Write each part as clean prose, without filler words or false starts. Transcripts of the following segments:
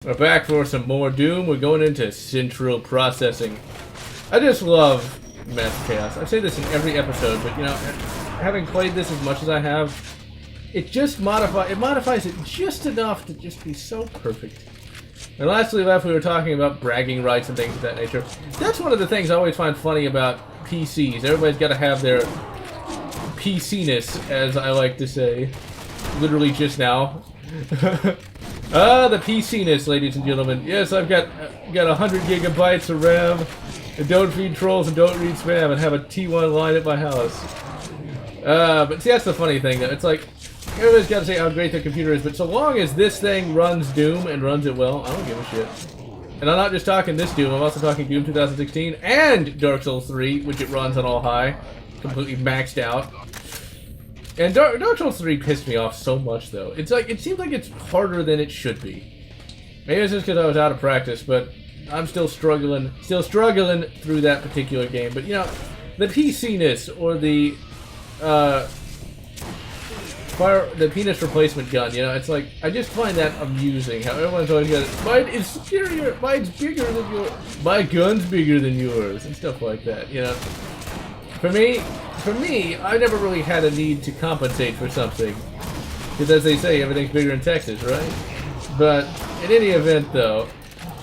We're back for some more Doom. We're going into central processing. I just love math chaos. I say this in every episode, but you know, having played this as much as I have, it just modifies it just enough to just be so perfect. And lastly left, we were talking about bragging rights and things of that nature. That's one of the things I always find funny about PCs. Everybody's got to have their PC-ness, as I like to say, literally just now. The PC-ness, ladies and gentlemen. Yes, I've got 100 gigabytes of RAM, and don't feed trolls and don't read spam, and have a T1 line at my house. But see, that's the funny thing, though. It's like, everybody's got to say how great their computer is, but so long as this thing runs Doom and runs it well, I don't give a shit. And I'm not just talking this Doom, I'm also talking Doom 2016 and Dark Souls 3, which it runs on all high, completely maxed out. And Dark Souls 3 pissed me off so much, though. It's like, it seems like it's harder than it should be. Maybe it's just because I was out of practice, but I'm still struggling through that particular game. But, you know, the PC-ness, or the penis replacement gun, you know, it's like, I just find that amusing, how everyone's always got, mine is superior, mine's bigger than yours, my gun's bigger than yours, and stuff like that, you know. For me, I never really had a need to compensate for something. Because as they say, everything's bigger in Texas, right? But in any event, though,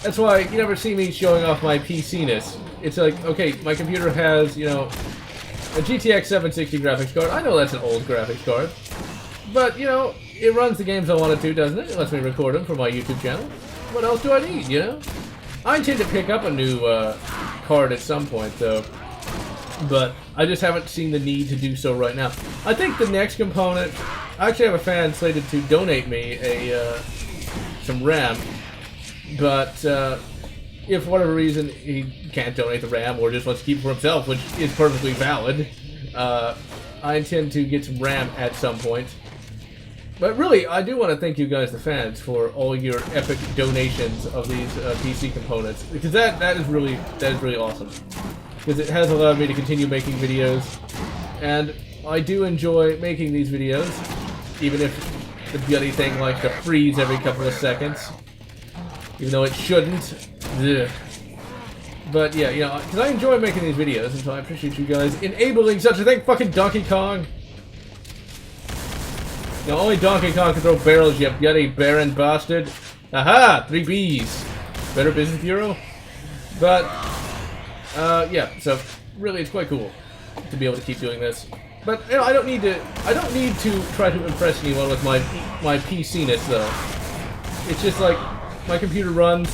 that's why you never see me showing off my PC-ness. It's like, okay, my computer has, you know, a GTX 760 graphics card. I know that's an old graphics card. But, you know, it runs the games I want it to, doesn't it? It lets me record them for my YouTube channel. What else do I need, you know? I intend to pick up a new card at some point, though. But I just haven't seen the need to do so right now. I think the next component, I actually have a fan slated to donate me some RAM, but if for whatever reason he can't donate the RAM or just wants to keep it for himself, which is perfectly valid, I intend to get some RAM at some point. But really, I do want to thank you guys, the fans, for all your epic donations of these PC components, because that is really awesome. Because it has allowed me to continue making videos, and I do enjoy making these videos, even if the bloody thing likes to freeze every couple of seconds, even though it shouldn't. Ugh. But yeah, you know, because I enjoy making these videos, and so I appreciate you guys enabling such a thing. Fucking Donkey Kong! You know, only Donkey Kong can throw barrels, you bloody barren bastard. Aha! 3 Bs! Better Business Bureau? But yeah, so really it's quite cool to be able to keep doing this. But you know, I don't need to try to impress anyone with my PC-ness, though. It's just like my computer runs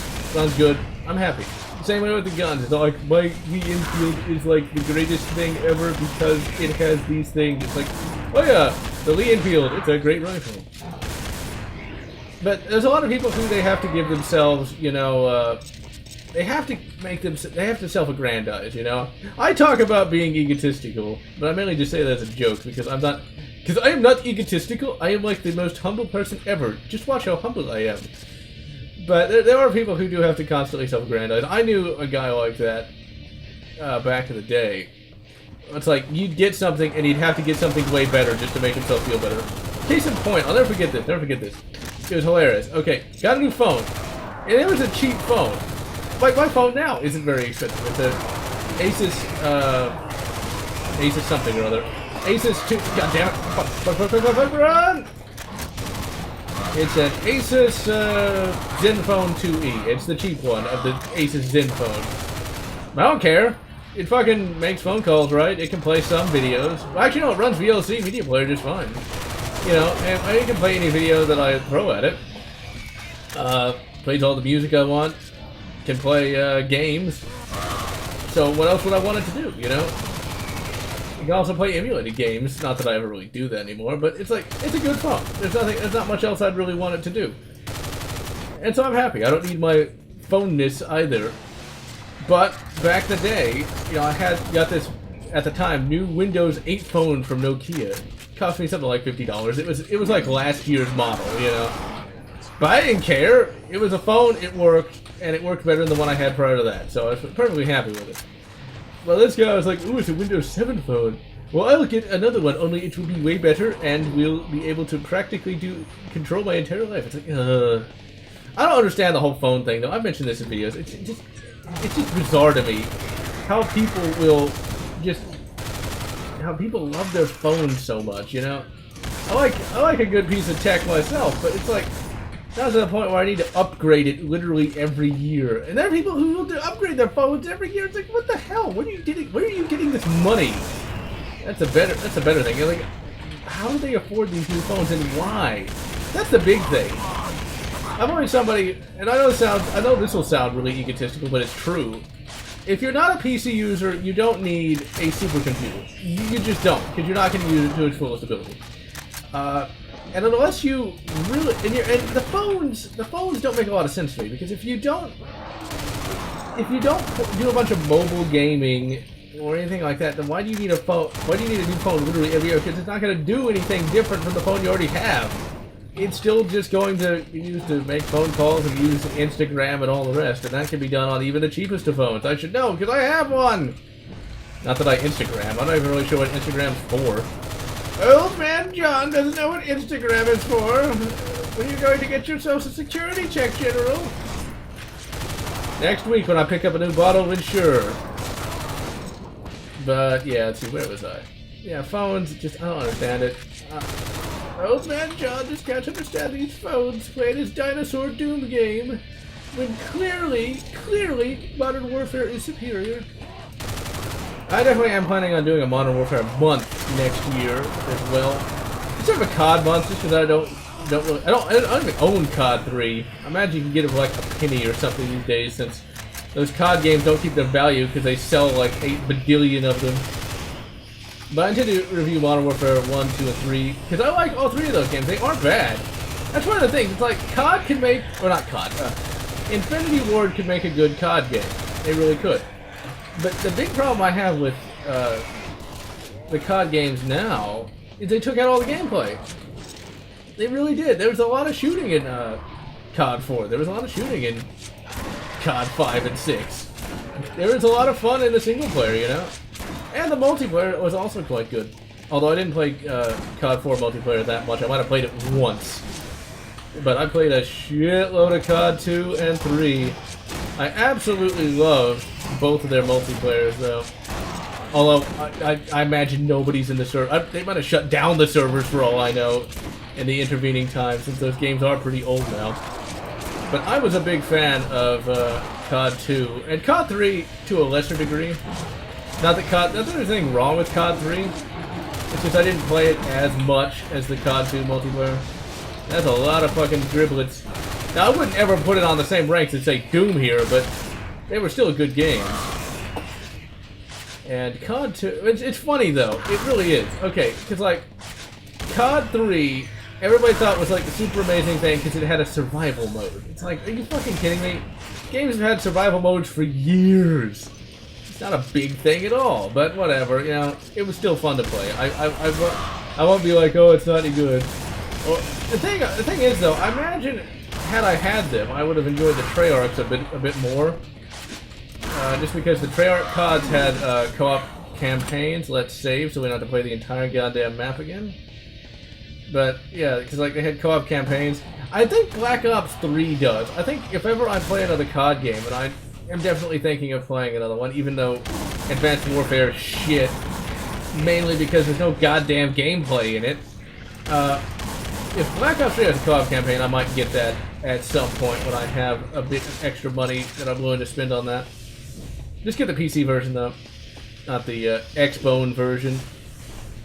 good, I'm happy. Same way with the guns. It's like my Lee Enfield is like the greatest thing ever because it has these things. It's like, oh yeah, the Lee Enfield, it's a great rifle. But there's a lot of people who they have to give themselves, you know, they have to self-aggrandize, you know? I talk about being egotistical, but I mainly just say that as a joke, because I am not egotistical, I am like the most humble person ever. Just watch how humble I am. But there are people who do have to constantly self-aggrandize. I knew a guy like that back in the day. It's like, you'd get something, and he'd have to get something way better just to make himself feel better. Case in point, I'll never forget this, It was hilarious. Okay, got a new phone, and it was a cheap phone. Like, my phone now isn't very expensive. It's a Asus something or other. Asus 2, god damn it, run! It's an Asus Zenfone 2E. It's the cheap one of the Asus Zenfone. I don't care. It fucking makes phone calls, right? It can play some videos. Well, actually, no, it runs VLC Media Player just fine. You know, and it can play any video that I throw at it. Plays all the music I want. Can play games. So what else would I want it to do, you know? You can also play emulated games. Not that I ever really do that anymore, but it's like, it's a good phone. There's not much else I'd really want it to do. And so I'm happy. I don't need my phone-ness either. But back in the day, you know, I got this, at the time, new Windows 8 phone from Nokia. It cost me something like $50. It was like last year's model, you know? But I didn't care. It was a phone, it worked, and it worked better than the one I had prior to that. So I was perfectly happy with it. Well, this guy was like, ooh, it's a Windows 7 phone. Well, I'll get another one, only it will be way better, and we'll be able to practically control my entire life. It's like, I don't understand the whole phone thing, though. I've mentioned this in videos. It's just bizarre to me how people will just... how people love their phones so much, you know? I like a good piece of tech myself, but it's like... now to the point where I need to upgrade it literally every year. And there are people who will upgrade their phones every year. It's like, what the hell? Where are you getting this money? That's a better thing. You're like, how do they afford these new phones and why? That's the big thing. I'm only somebody, and I know this will sound really egotistical, but it's true. If you're not a PC user, you don't need a supercomputer. You just don't, because you're not going to use it to its fullest ability. And unless you really, and the phones don't make a lot of sense to me, because if you don't do a bunch of mobile gaming or anything like that, then why do you need a phone? Why do you need a new phone literally every year? Because it's not going to do anything different from the phone you already have. It's still just going to be used to make phone calls and use Instagram and all the rest, and that can be done on even the cheapest of phones. I should know, because I have one! Not that I Instagram. I'm not even really sure what Instagram's for. Old man John doesn't know what Instagram is for. When are you going to get your social security check, General? Next week when I pick up a new bottle of Ensure. But, yeah, let's see, where was I? Yeah, phones, just, I don't understand it. Old man John just can't understand these phones playing his Dinosaur Doom game, when clearly Modern Warfare is superior. I definitely am planning on doing a Modern Warfare month next year as well. Instead of a COD month, just because I don't even own COD 3. I imagine you can get it for like a penny or something these days, since those COD games don't keep their value because they sell like 8 badillion of them. But I intend to review Modern Warfare 1, 2, and 3, because I like all 3 of those games. They aren't bad. That's one of the things. It's like, COD can make... or not COD. Infinity Ward could make a good COD game. They really could. But the big problem I have with the COD games now is they took out all the gameplay. They really did. There was a lot of shooting in COD 4. There was a lot of shooting in COD 5 and 6. There was a lot of fun in the single player, you know? And the multiplayer was also quite good. Although I didn't play COD 4 multiplayer that much. I might have played it once. But I played a shitload of COD 2 and 3. I absolutely loved both of their multiplayers, though. Although, I imagine nobody's in the server. They might have shut down the servers for all I know in the intervening time, since those games are pretty old now. But I was a big fan of COD 2, and COD 3 to a lesser degree. Not that there's anything wrong with COD 3. It's just I didn't play it as much as the COD 2 multiplayer. That's a lot of fucking driblets. Now, I wouldn't ever put it on the same ranks as, say, Doom here, but they were still good games. And COD 2... It's funny, though. It really is. Okay, because, like, COD 3, everybody thought was, like, the super amazing thing because it had a survival mode. It's like, are you fucking kidding me? Games have had survival modes for years. It's not a big thing at all, but whatever, you know, it was still fun to play. I won't be like, oh, it's not any good. Well, the thing is, though, I imagine had I had them, I would have enjoyed the Treyarchs a bit more. Just because the Treyarch CODs had co-op campaigns, let's save, so we don't have to play the entire goddamn map again. But, yeah, because, like, they had co-op campaigns. I think Black Ops 3 does. I think if ever I play another COD game, and I am definitely thinking of playing another one, even though Advanced Warfare is shit, mainly because there's no goddamn gameplay in it. If Black Ops 3 has a co-op campaign, I might get that at some point when I have a bit of extra money that I'm willing to spend on that. Just get the PC version, though, not the X-Bone version.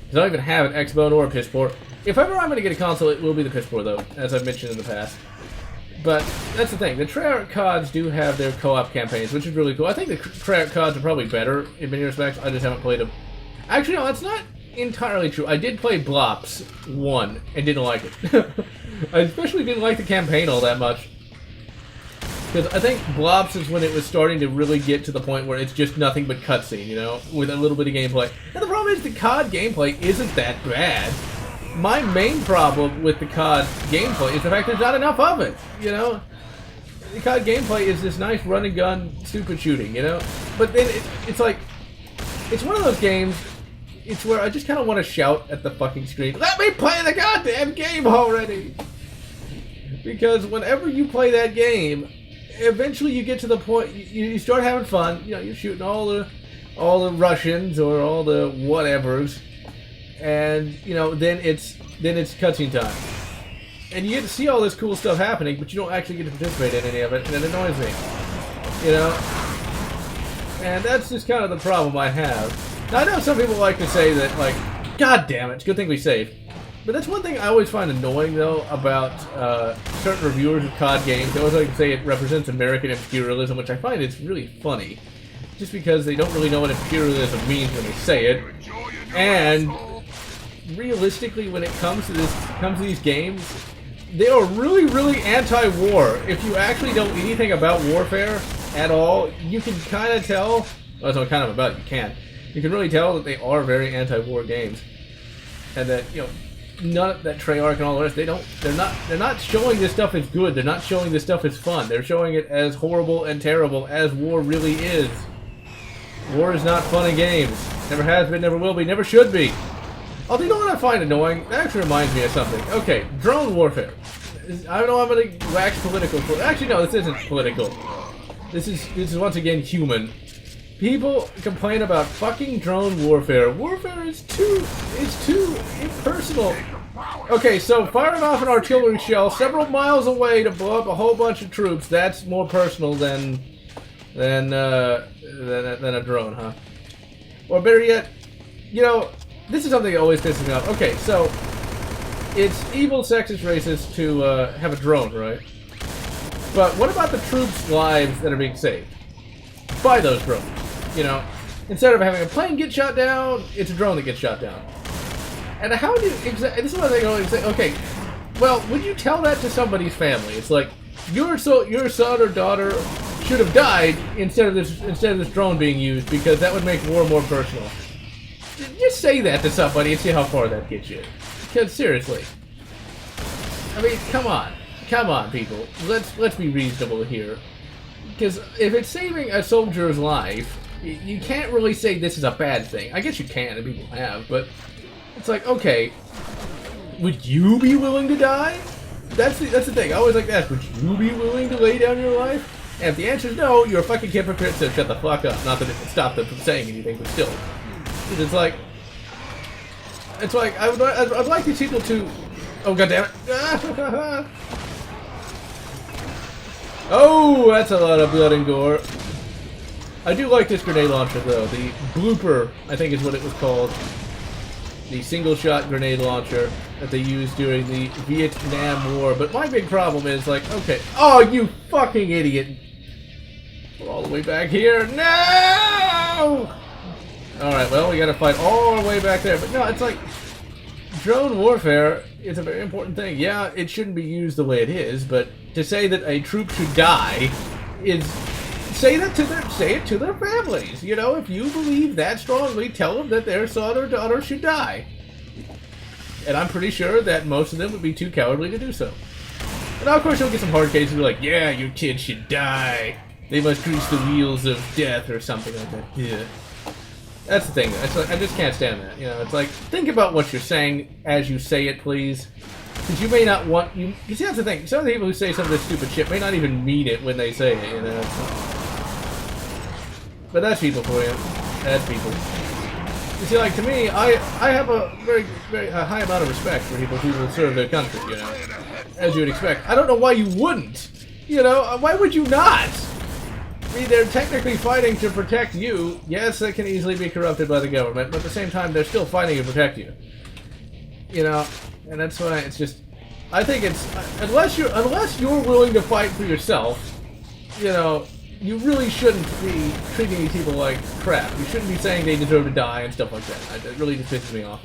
I don't even have an X-Bone or a PS4. If ever I'm going to get a console, it will be the PS4, though, as I've mentioned in the past. But that's the thing. The Treyarch CODs do have their co-op campaigns, which is really cool. I think the Treyarch CODs are probably better in many respects. I just haven't played them. Actually, no, that's not entirely true. I did play Blops 1 and didn't like it. I especially didn't like the campaign all that much. Because I think Blops is when it was starting to really get to the point where it's just nothing but cutscene, you know, with a little bit of gameplay. And the problem is the COD gameplay isn't that bad. My main problem with the COD gameplay is the fact there's not enough of it, you know? The COD gameplay is this nice run and gun stupid shooting, you know? But then it's like, it's one of those games, it's where I just kind of want to shout at the fucking screen, let me play the goddamn game already! Because whenever you play that game, eventually you get to the point you start having fun. You know, you're shooting all the Russians or all the whatevers, and you know then it's cutscene time, and you get to see all this cool stuff happening, but you don't actually get to participate in any of it, and it annoys me. You know, and that's just kind of the problem I have. Now I know some people like to say that, like, God damn it, it's a good thing we saved. But that's one thing I always find annoying, though, about certain reviewers of COD games. They always like to say it represents American imperialism, which I find is really funny. Just because they don't really know what imperialism means when they say it. And realistically, when it comes to these games, they are really, really anti-war. If you actually know anything about warfare at all, you can kind of tell. Well, that's what kind of about. You can. You can really tell that they are very anti-war games, and that, you know, none that Treyarch and all the rest, they're not showing this stuff as good. They're not showing this stuff as fun. They're showing it as horrible and terrible as war really is. War is not fun in games. Never has been, never will be, never should be. Although, you know what I find annoying? That actually reminds me of something. Okay, drone warfare. I don't know, I'm going to wax political. Actually, no, this isn't political. This is once again human. People complain about fucking drone warfare. Warfare is too impersonal. Okay, so firing off an artillery shell several miles away to blow up a whole bunch of troops, that's more personal than a drone, huh? Or better yet, you know, this is something that always pisses me off. Okay, so it's evil, sexist, racist to have a drone, right? But what about the troops' lives that are being saved by those drones? You know, instead of having a plane get shot down, it's a drone that gets shot down. And how do you this is what I always say. Okay, well, would you tell that to somebody's family? It's like your son or daughter should have died instead of this drone being used because that would make war more personal. Just say that to somebody and see how far that gets you. Because seriously, I mean, come on, people. Let's be reasonable here. Because if it's saving a soldier's life, you can't really say this is a bad thing. I guess you can, and people have, but it's like, okay, would you be willing to die? That's the thing. I always like to ask, would you be willing to lay down your life? And if the answer is no, you're a fucking hypocrite, so shut the fuck up. Not that it would stop them from saying anything, but still. It's like I'd like these people to. Oh, goddammit. Oh, that's a lot of blood and gore. I do like this grenade launcher, though. The blooper, I think is what it was called. The single-shot grenade launcher that they used during the Vietnam War. But my big problem is, like, okay. Oh, you fucking idiot. We're all the way back here. No! Alright, well, we gotta fight all the way back there. But no, it's like, drone warfare is a very important thing. Yeah, it shouldn't be used the way it is, but to say that a troop should die is... say it to their families. You know, if you believe that strongly, tell them that their son or daughter should die. And I'm pretty sure that most of them would be too cowardly to do so. And now, of course, you'll get some hard cases who are like, yeah, your kid should die. They must grease the wheels of death or something like that. Yeah. That's the thing. It's like, I just can't stand that. You know, it's like, think about what you're saying as you say it, please. Because you may not want... You see, that's the thing. Some of the people who say some of this stupid shit may not even mean it when they say it, you know. But that's people for you. That's people. You see, like, to me, I have a very, very high amount of respect for people who will serve their country, you know. As you would expect. I don't know why you wouldn't. You know, why would you not? I mean, they're technically fighting to protect you. Yes, they can easily be corrupted by the government, but at the same time, they're still fighting to protect you. You know, and that's why it's just... I think it's... Unless you're willing to fight for yourself, you know, you really shouldn't be treating these people like crap. You shouldn't be saying they deserve to die and stuff like that. It really just pisses me off.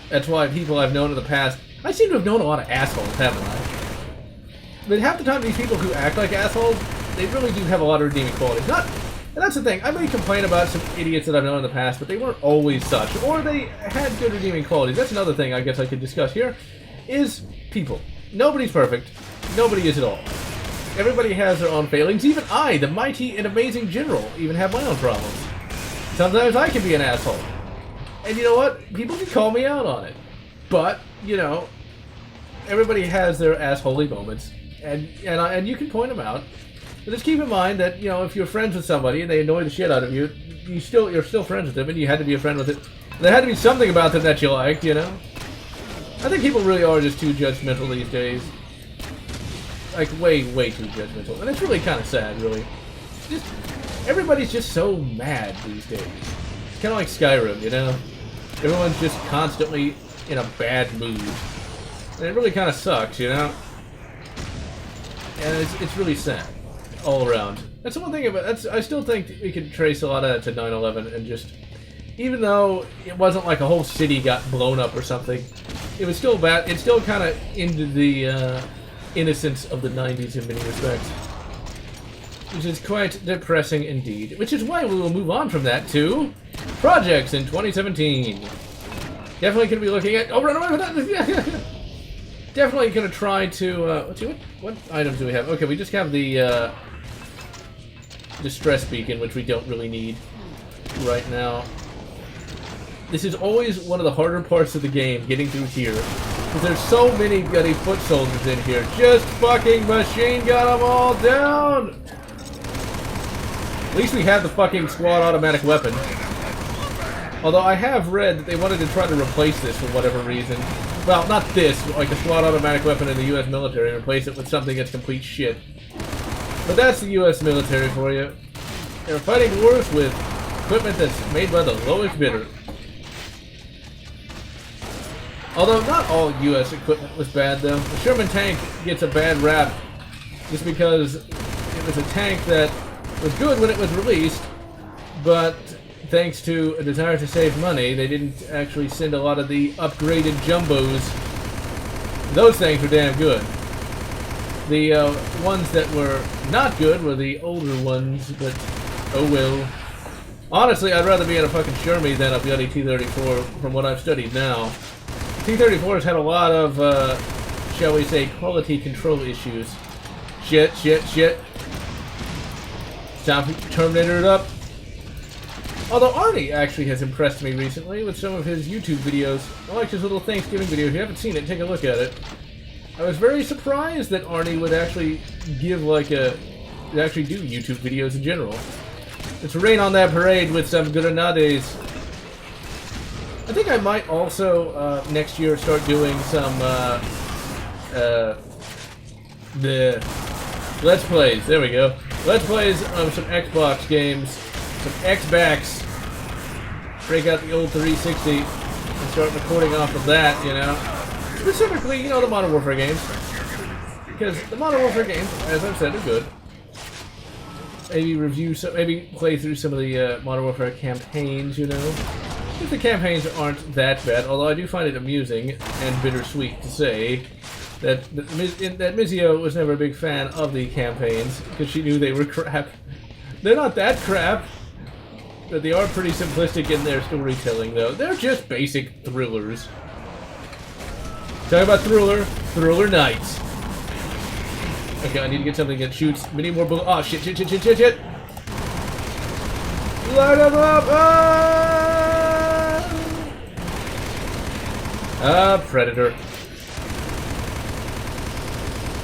That's why people I've known in the past... I seem to have known a lot of assholes, haven't I? But half the time, these people who act like assholes, they really do have a lot of redeeming qualities. And that's the thing. I may complain about some idiots that I've known in the past, but they weren't always such. Or they had good redeeming qualities. That's another thing I guess I could discuss here, is people. Nobody's perfect. Nobody is at all. Everybody has their own failings. Even I, the mighty and amazing general, even have my own problems. Sometimes I can be an asshole. And you know what? People can call me out on it. But, you know, everybody has their assholey moments, and you can point them out. But just keep in mind that, you know, if you're friends with somebody and they annoy the shit out of you, you're still friends with them, and you had to be a friend with it. There had to be something about them that you liked, you know? I think people really are just too judgmental these days. Like, way, way too judgmental. And it's really kind of sad, really. Just, everybody's just so mad these days. It's kind of like Skyrim, you know? Everyone's just constantly in a bad mood. And it really kind of sucks, you know? And it's really sad. All around. That's the one thing about I still think we could trace a lot of that to 9/11 and just, even though it wasn't like a whole city got blown up or something, it was still bad. It's still kind of into the innocence of the 90s in many respects, which is quite depressing indeed. Which is why we will move on from that to projects in 2017. Definitely going to be looking at. Oh, run away with that! Definitely going to try to. Let's see, what items do we have? Okay, we just have the distress beacon, which we don't really need right now. This is always one of the harder parts of the game, getting through here, because there's so many bloody foot soldiers in here. Just fucking machine gun them all down. At least we have the fucking squad automatic weapon. Although I have read that they wanted to try to replace this for whatever reason. Well, not this, but like a squad automatic weapon in the U.S. military, and replace it with something that's complete shit. But that's the U.S. military for you. They're fighting wars with equipment that's made by the lowest bidder. Although not all U.S. equipment was bad, though. The Sherman tank gets a bad rap just because it was a tank that was good when it was released, but thanks to a desire to save money, they didn't actually send a lot of the upgraded jumbos. Those things were damn good. The ones that were not good were the older ones, but oh well. Honestly, I'd rather be in a fucking Shermie than a bloody T-34 from what I've studied now. T-34's had a lot of, shall we say, quality control issues. Shit. Time to Terminator it up. Although Arnie actually has impressed me recently with some of his YouTube videos. I like his little Thanksgiving video. If you haven't seen it, take a look at it. I was very surprised that Arnie would actually give like actually do YouTube videos in general. Let's rain on that parade with some grenades. I think I might also next year start doing some the Let's Plays. There we go. Let's Plays of some Xbox games, some X-Backs. Break out the old 360 and start recording off of that, you know. Specifically, you know, the Modern Warfare games. Because the Modern Warfare games, as I've said, are good. Maybe play through some of the Modern Warfare campaigns, you know. If the campaigns aren't that bad, although I do find it amusing and bittersweet to say that Mizio was never a big fan of the campaigns because she knew they were crap. They're not that crap, but they are pretty simplistic in their storytelling, though. They're just basic thrillers. Talking about Thriller Nights. Okay, I need to get something that shoots many more bullets. Oh, shit. Light them up! Predator.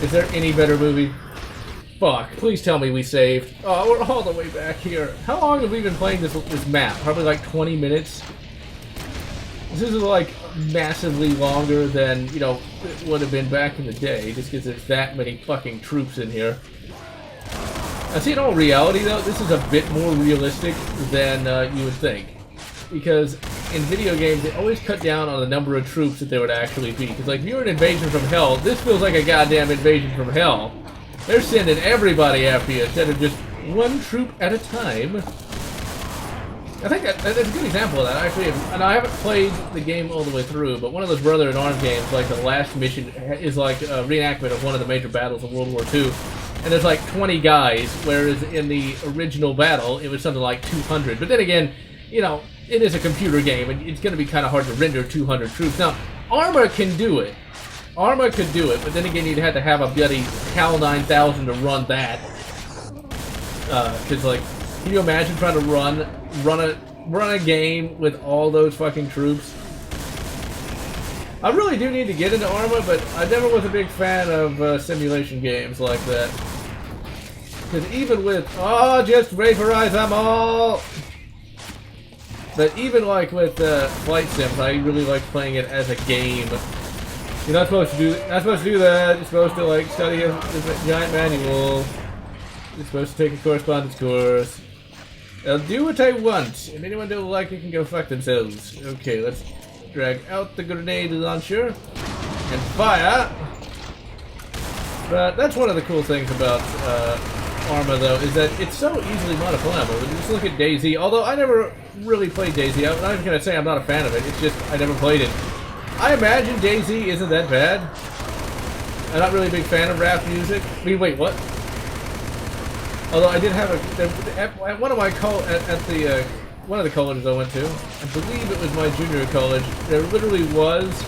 Is there any better movie? Fuck, please tell me we saved. Oh, we're all the way back here. How long have we been playing this map? Probably like 20 minutes? This is like massively longer than, you know, it would have been back in the day, just because there's that many fucking troops in here. I see, in all reality, though, this is a bit more realistic than you would think. Because in video games, they always cut down on the number of troops that there would actually be. Because, like, if you're an invasion from hell, this feels like a goddamn invasion from hell. They're sending everybody after you instead of just one troop at a time. I think that's a good example of that, actually. And I haven't played the game all the way through, but one of those Brother-in-Arms games, like the last mission, is like a reenactment of one of the major battles of World War II. And there's like 20 guys, whereas in the original battle, it was something like 200. But then again, you know, it is a computer game, and it's going to be kind of hard to render 200 troops. Now, Arma can do it. Arma could do it, but then again, you'd have to have a bloody Cal 9000 to run that. Because, like, can you imagine trying to run a game with all those fucking troops? I really do need to get into Arma, but I never was a big fan of simulation games like that. Because even with, oh, just vaporize them all! But even like with Flight Sims, I really like playing it as a game. You're not supposed to do that. You're supposed to like study a giant manual. You're supposed to take a correspondence course. I'll do what I want, and anyone who don't like it can go fuck themselves. Okay, let's drag out the grenade launcher and fire. But that's one of the cool things about Arma, though, is that it's so easily modifiable. Just look at DayZ. Although I never really played DayZ, I'm not even gonna say I'm not a fan of it. It's just I never played it. I imagine DayZ isn't that bad. I'm not really a big fan of rap music. I mean, wait, what? Although I did have at one of my one of the colleges I went to, I believe it was my junior college, there literally was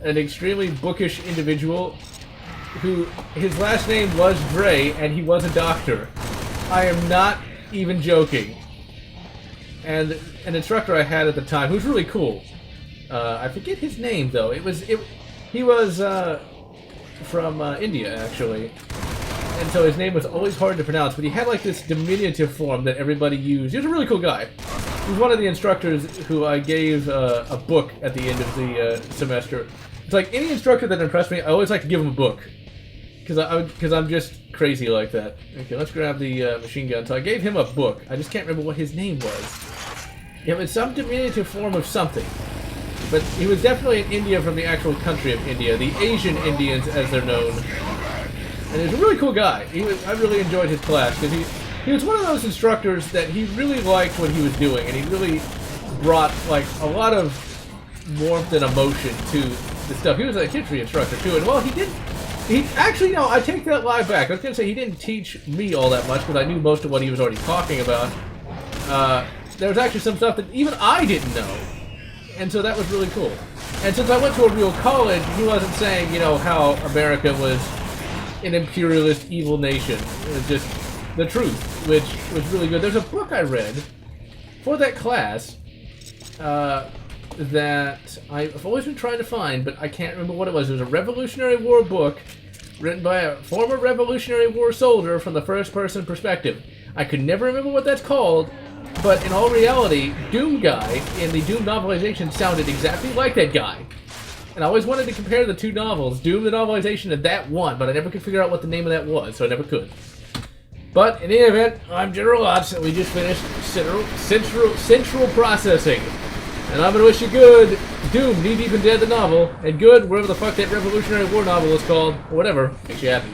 an extremely bookish individual who, his last name was Dre, and he was a doctor. I am not even joking. And an instructor I had at the time, who was really cool. I forget his name though. He was from India actually. And so his name was always hard to pronounce, but he had like this diminutive form that everybody used. He was a really cool guy. He was one of the instructors who I gave a book at the end of the semester. It's like any instructor that impressed me, I always like to give him a book. Because I'm just crazy like that. Okay, let's grab the machine gun. So I gave him a book. I just can't remember what his name was. It was some diminutive form of something. But he was definitely in India from the actual country of India. The Asian Indians, as they're known. And he was a really cool guy. I really enjoyed his class because he was one of those instructors that he really liked what he was doing, and he really brought like a lot of warmth and emotion to the stuff. He was a history instructor too, and well, actually no, I take that lie back. I was gonna say he didn't teach me all that much because I knew most of what he was already talking about. There was actually some stuff that even I didn't know, and so that was really cool. And since I went to a real college, he wasn't saying, you know, how America was an imperialist evil nation. It was just the truth, which was really good. There's a book I read for that class that I've always been trying to find, but I can't remember what it was. It was a Revolutionary War book written by a former Revolutionary War soldier from the first-person perspective. I could never remember what that's called, but in all reality, Doom Guy in the Doom novelization sounded exactly like that guy. And I always wanted to compare the two novels, Doom the novelization and that one, but I never could figure out what the name of that was, so I never could. But in any event, I'm GeneralLotz, and we just finished Central Processing. And I'm gonna wish you good Doom, Knee Deep in Dead the novel, and good whatever the fuck that Revolutionary War novel is called, or whatever makes you happy.